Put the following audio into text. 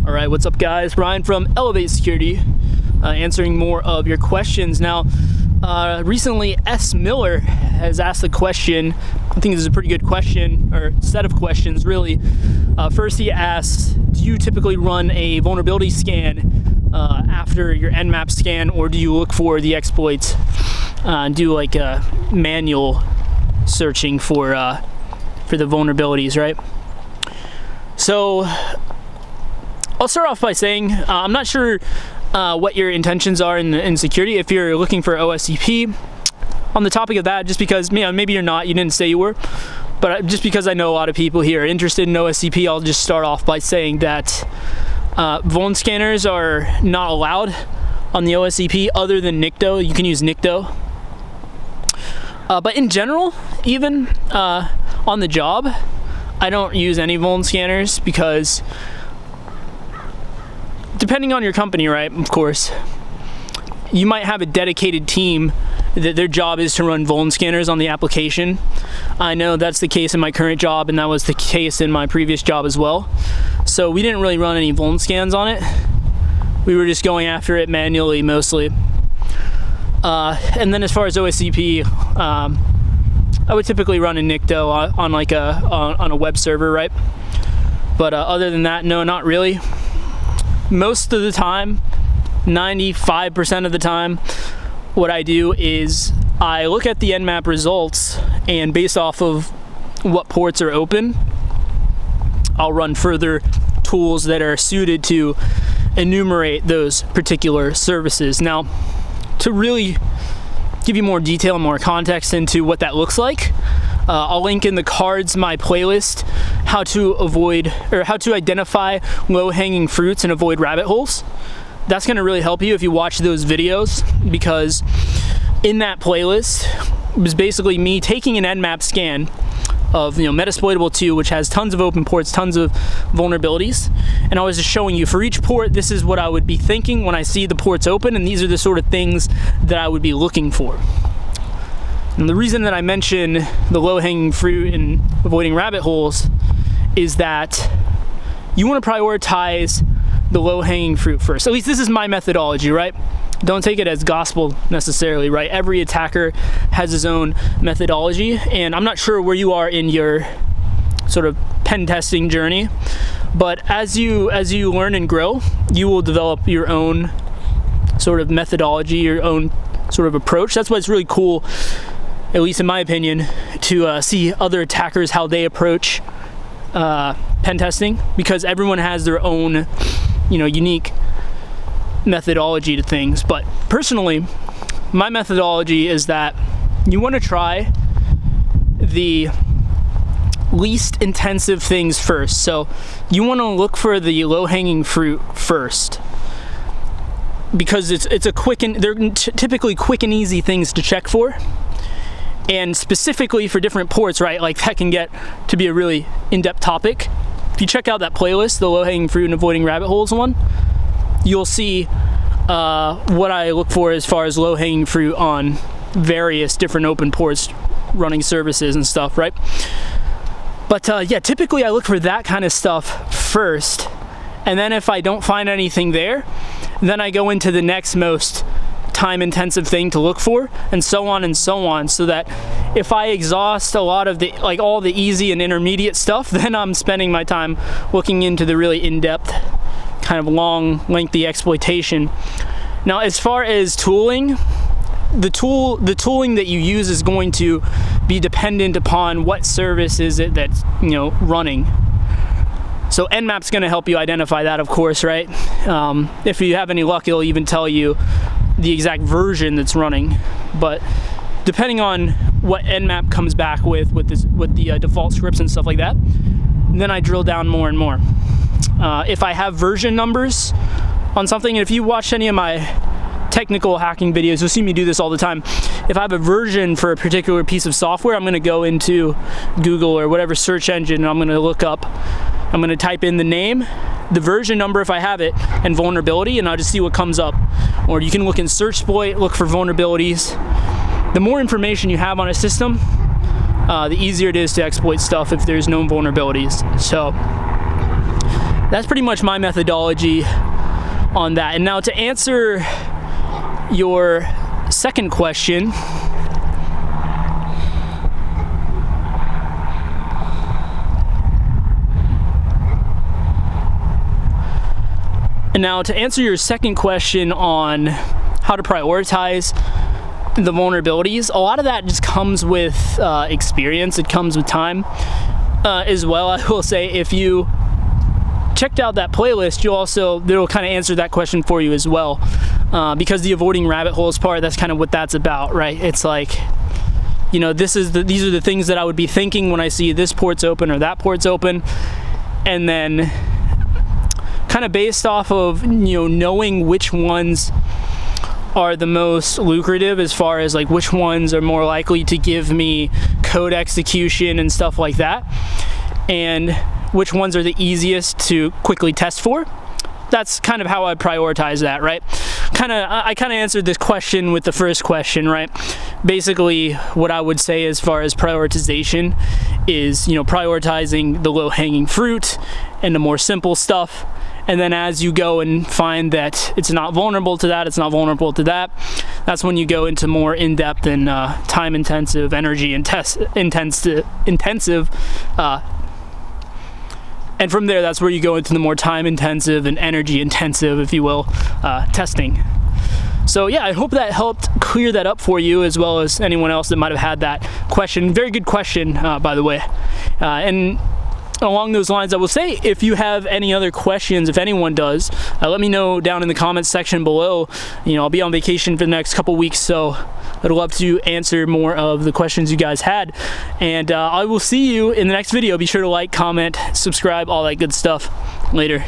All right, what's up guys? Brian from Elevate Security, answering more of your questions. Now, recently S. Miller has asked a question. I think this is a pretty good question, or set of questions really. First he asks, do you typically run a vulnerability scan after your Nmap scan, or do you look for the exploits and do like a manual searching for the vulnerabilities, right? So I'll start off by saying I'm not sure what your intentions are in security. If you're looking for OSCP, on the topic of that, just because maybe you're not, you didn't say you were, but just because I know a lot of people here are interested in OSCP, I'll just start off by saying that vuln scanners are not allowed on the OSCP other than Nikto. You can use Nikto. But in general, even on the job, I don't use any vuln scanners because depending on your company, right, of course, you might have a dedicated team that their job is to run vuln scanners on the application. I know that's the case in my current job, and that was the case in my previous job as well. So we didn't really run any vuln scans on it. We were just going after it manually mostly. And then as far as OSCP, I would typically run a Nikto on like on a web server, right? But other than that, no, not really. Most of the time, 95% of the time, what I do is I look at the Nmap results, and based off of what ports are open, I'll run further tools that are suited to enumerate those particular services. Now, to really give you more detail and more context into what that looks like, I'll link in the cards my playlist, how to avoid or how to identify low-hanging fruits and avoid rabbit holes. That's going to really help you if you watch those videos, because in that playlist was basically me taking an Nmap scan of Metasploitable 2, which has tons of open ports, tons of vulnerabilities, and I was just showing you for each port, this is what I would be thinking when I see the ports open, and these are the sort of things that I would be looking for. And the reason that I mention the low-hanging fruit and avoiding rabbit holes is that you want to prioritize the low-hanging fruit first. At least this is my methodology, right? Don't take it as gospel necessarily, right? Every attacker has his own methodology, and I'm not sure where you are in your sort of pen testing journey, but as you learn and grow, you will develop your own sort of methodology, your own sort of approach. That's why it's really cool, at least in my opinion, to see other attackers, how they approach pen testing, because everyone has their own, unique methodology to things. But personally, my methodology is that you want to try the least intensive things first. So you want to look for the low-hanging fruit first, because it's a quick and they're typically quick and easy things to check for. And specifically for different ports, right? Like that can get to be a really in-depth topic. If you check out that playlist, the low-hanging fruit and avoiding rabbit holes one, you'll see what I look for as far as low-hanging fruit on various different open ports running services and stuff, right? But yeah, typically I look for that kind of stuff first, and then if I don't find anything there, then I go into the next most time-intensive thing to look for, and so on, so that if I exhaust a lot of the all the easy and intermediate stuff, then I'm spending my time looking into the really in-depth, kind of long, lengthy exploitation. Now, as far as tooling, the tooling that you use is going to be dependent upon what service is it that's running. So Nmap's going to help you identify that, of course, right? If you have any luck, it'll even tell you the exact version that's running. But depending on what Nmap comes back with the default scripts and stuff like that, then I drill down more and more. If I have version numbers on something, and if you watch any of my technical hacking videos, you'll see me do this all the time. If I have a version for a particular piece of software, I'm going to go into Google or whatever search engine, and I'm going to type in the name, the version number if I have it, and vulnerability, and I'll just see what comes up. Or you can look in Searchsploit, look for vulnerabilities. The more information you have on a system, the easier it is to exploit stuff if there's known vulnerabilities. So that's pretty much my methodology on that. And now to answer your second question, on how to prioritize the vulnerabilities, a lot of that just comes with experience. It comes with time as well. I will say, if you checked out that playlist, it'll kind of answer that question for you as well, because the avoiding rabbit holes part, that's kind of what that's about, right? It's like, you know, these are the things that I would be thinking when I see this port's open or that port's open, and then kind of based off of, you know, knowing which ones are the most lucrative, as far as like which ones are more likely to give me code execution and stuff like that, and which ones are the easiest to quickly test for. That's kind of how I prioritize that, right? I kind of answered this question with the first question, right? Basically, what I would say as far as prioritization is, you know, prioritizing the low-hanging fruit and the more simple stuff. And then as you go and find that it's not vulnerable to that, that's when you go into more in-depth and time-intensive, energy-intensive, and from there, that's where you go into the more time-intensive and energy-intensive, if you will, testing. So yeah, I hope that helped clear that up for you, as well as anyone else that might have had that question. Very good question, by the way. And along those lines, I will say, if you have any other questions, if anyone does, let me know down in the comments section below. You know, I'll be on vacation for the next couple weeks, so I'd love to answer more of the questions you guys had. And I will see you in the next video. Be sure to like, comment, subscribe, all that good stuff. Later.